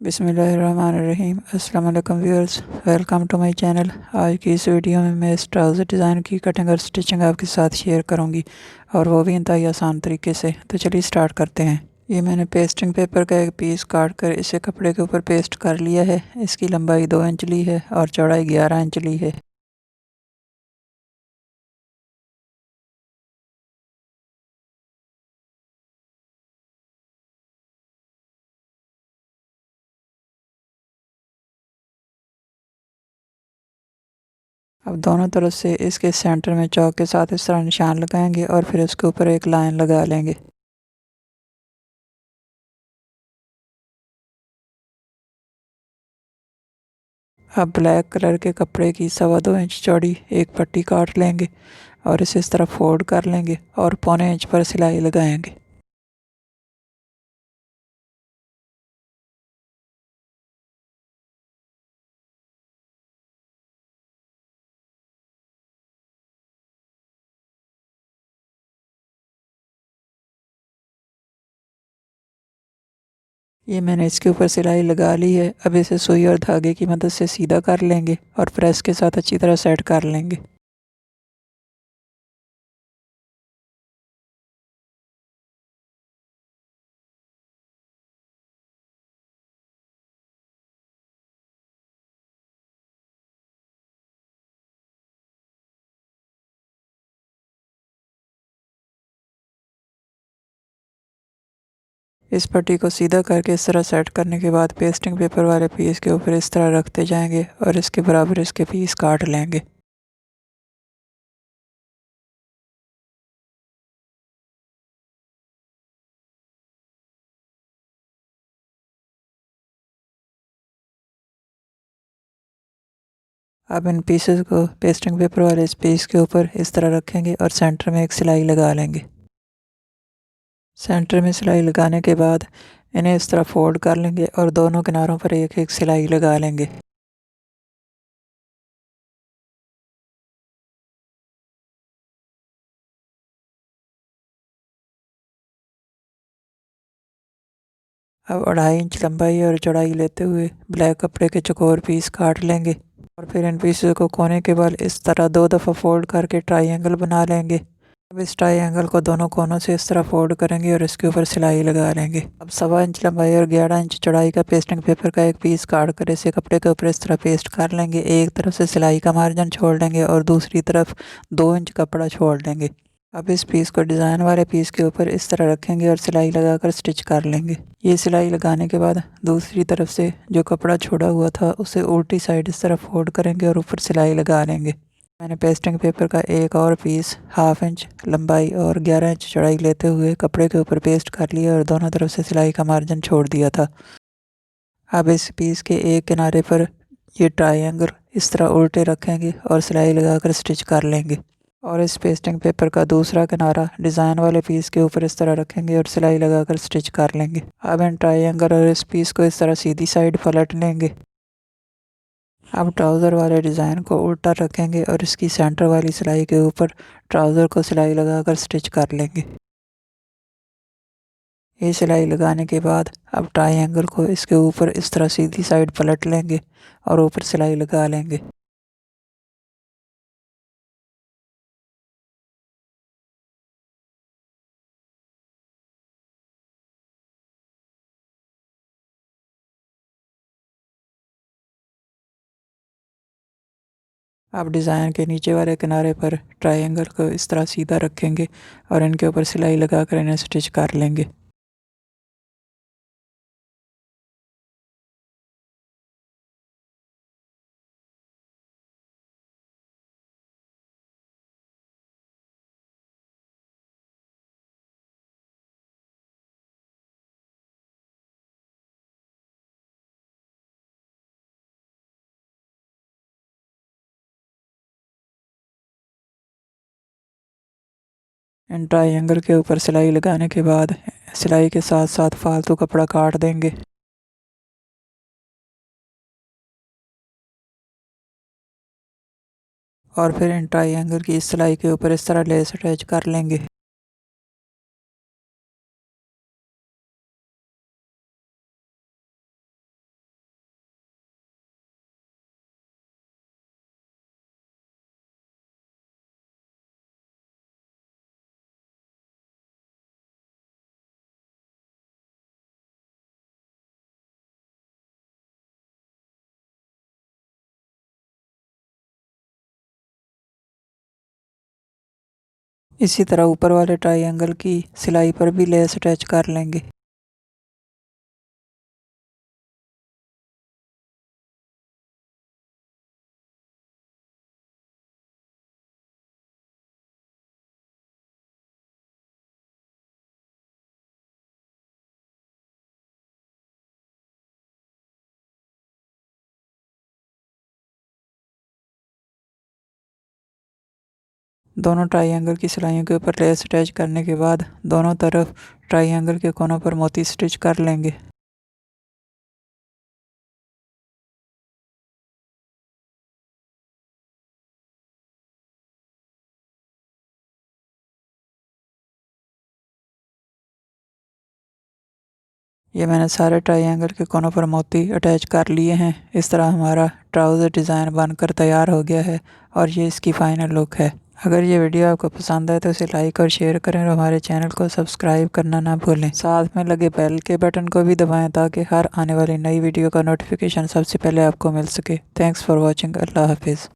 बिस्मिल्लाहिर्रहमानिर्रहीम। अस्सलाम वालेकुम viewers, welcome to my channel. आज की इस वीडियो में मैं इस ट्राउज़र डिज़ाइन की कटिंग और स्टिचिंग आपके साथ शेयर करूंगी, और वो भी इंतहाई आसान तरीके से। तो चलिए स्टार्ट करते हैं। ये मैंने पेस्टिंग पेपर का एक पीस काट कर इसे कपड़े के ऊपर पेस्ट कर लिया है। इसकी लंबाई 2 इंच ली है और चौड़ाई 11 इंच ली है। अब दोनों तरफ से इसके सेंटर में चौक के साथ इस तरह निशान लगाएंगे और फिर उसके ऊपर एक लाइन लगा लेंगे। अब ब्लैक कलर के कपड़े की 2.25 इंच चौड़ी एक पट्टी काट लेंगे और इसे इस तरह फोल्ड कर लेंगे और 1.25 इंच पर सिलाई लगाएंगे। ये मैंने इसके ऊपर सिलाई लगा ली है। अब इसे सुई और धागे की मदद से सीधा कर लेंगे और प्रेस के साथ अच्छी तरह सेट कर लेंगे। इस पट्टी को सीधा करके इस तरह सेट करने के बाद पेस्टिंग पेपर वाले पीस के ऊपर इस तरह रखते जाएंगे और इसके बराबर इसके पीस काट लेंगे। अब इन पीसेस को पेस्टिंग पेपर वाले इस पीस के ऊपर इस तरह रखेंगे और सेंटर में एक सिलाई लगा लेंगे। सेंटर में सिलाई लगाने के बाद इन्हें इस तरह फोल्ड कर लेंगे और दोनों किनारों पर एक एक सिलाई लगा लेंगे। अब 2.5 इंच लंबाई और चौड़ाई लेते हुए ब्लैक कपड़े के चौकोर पीस काट लेंगे और फिर इन पीसेस को कोने के बल इस तरह 2 दफ़ा फोल्ड करके ट्रायंगल बना लेंगे। अब इस ट्रायंगल को दोनों कोनों से इस तरह फोल्ड करेंगे और इसके ऊपर सिलाई लगा लेंगे। अब 1.25 इंच लंबाई और 11 इंच चौड़ाई का पेस्टिंग पेपर का एक पीस काट कर इसे कपड़े के ऊपर इस तरह पेस्ट कर लेंगे। एक तरफ से सिलाई का मार्जिन छोड़ लेंगे और दूसरी तरफ 2 इंच कपड़ा छोड़ लेंगे। अब इस पीस को डिज़ाइन वाले पीस के ऊपर इस तरह रखेंगे और सिलाई लगाकर स्टिच कर लेंगे। ये सिलाई लगाने के बाद दूसरी तरफ से जो कपड़ा छोड़ा हुआ था उसे उल्टी साइड इस तरह फोल्ड करेंगे और ऊपर सिलाई लगा लेंगे। मैंने पेस्टिंग पेपर का एक और पीस 1/2 इंच लंबाई और 11 इंच चौड़ाई लेते हुए कपड़े के ऊपर पेस्ट कर लिया और दोनों तरफ से सिलाई का मार्जिन छोड़ दिया था। अब इस पीस के एक किनारे पर ये ट्रायंगल इस तरह उल्टे रखेंगे और सिलाई लगाकर स्टिच कर लेंगे, और इस पेस्टिंग पेपर का दूसरा किनारा डिज़ाइन वाले पीस के ऊपर इस तरह रखेंगे और सिलाई लगाकर स्टिच कर लेंगे। अब इन ट्रायंगल और इस पीस को इस तरह सीधी साइड पलट लेंगे। अब ट्राउज़र वाले डिज़ाइन को उल्टा रखेंगे और इसकी सेंटर वाली सिलाई के ऊपर ट्राउज़र को सिलाई लगाकर स्टिच कर लेंगे। ये सिलाई लगाने के बाद अब ट्रायंगल को इसके ऊपर इस तरह सीधी साइड पलट लेंगे और ऊपर सिलाई लगा लेंगे। अब डिज़ाइन के नीचे वाले किनारे पर ट्रायंगल को इस तरह सीधा रखेंगे और इनके ऊपर सिलाई लगाकर इन्हें स्टिच कर लेंगे। इन ट्रायंगल के ऊपर सिलाई लगाने के बाद सिलाई के साथ साथ फालतू कपड़ा काट देंगे। और फिर इन ट्रायंगल की इस सिलाई के ऊपर इस तरह लेस अटैच कर लेंगे। इसी तरह ऊपर वाले ट्रायंगल की सिलाई पर भी लेस अटैच कर लेंगे। दोनों ट्रायंगल की सिलाइयों के ऊपर लेस अटैच करने के बाद दोनों तरफ ट्रायंगल के कोनों पर मोती स्टिच कर लेंगे। ये मैंने सारे ट्रायंगल के कोनों पर मोती अटैच कर लिए हैं। इस तरह हमारा ट्राउज़र डिज़ाइन बनकर तैयार हो गया है और ये इसकी फ़ाइनल लुक है। अगर ये वीडियो आपको पसंद आए तो इसे लाइक और शेयर करें और हमारे चैनल को सब्सक्राइब करना ना भूलें। साथ में लगे बेल के बटन को भी दबाएं ताकि हर आने वाली नई वीडियो का नोटिफिकेशन सबसे पहले आपको मिल सके। Thanks for watching. अल्लाह हाफिज़।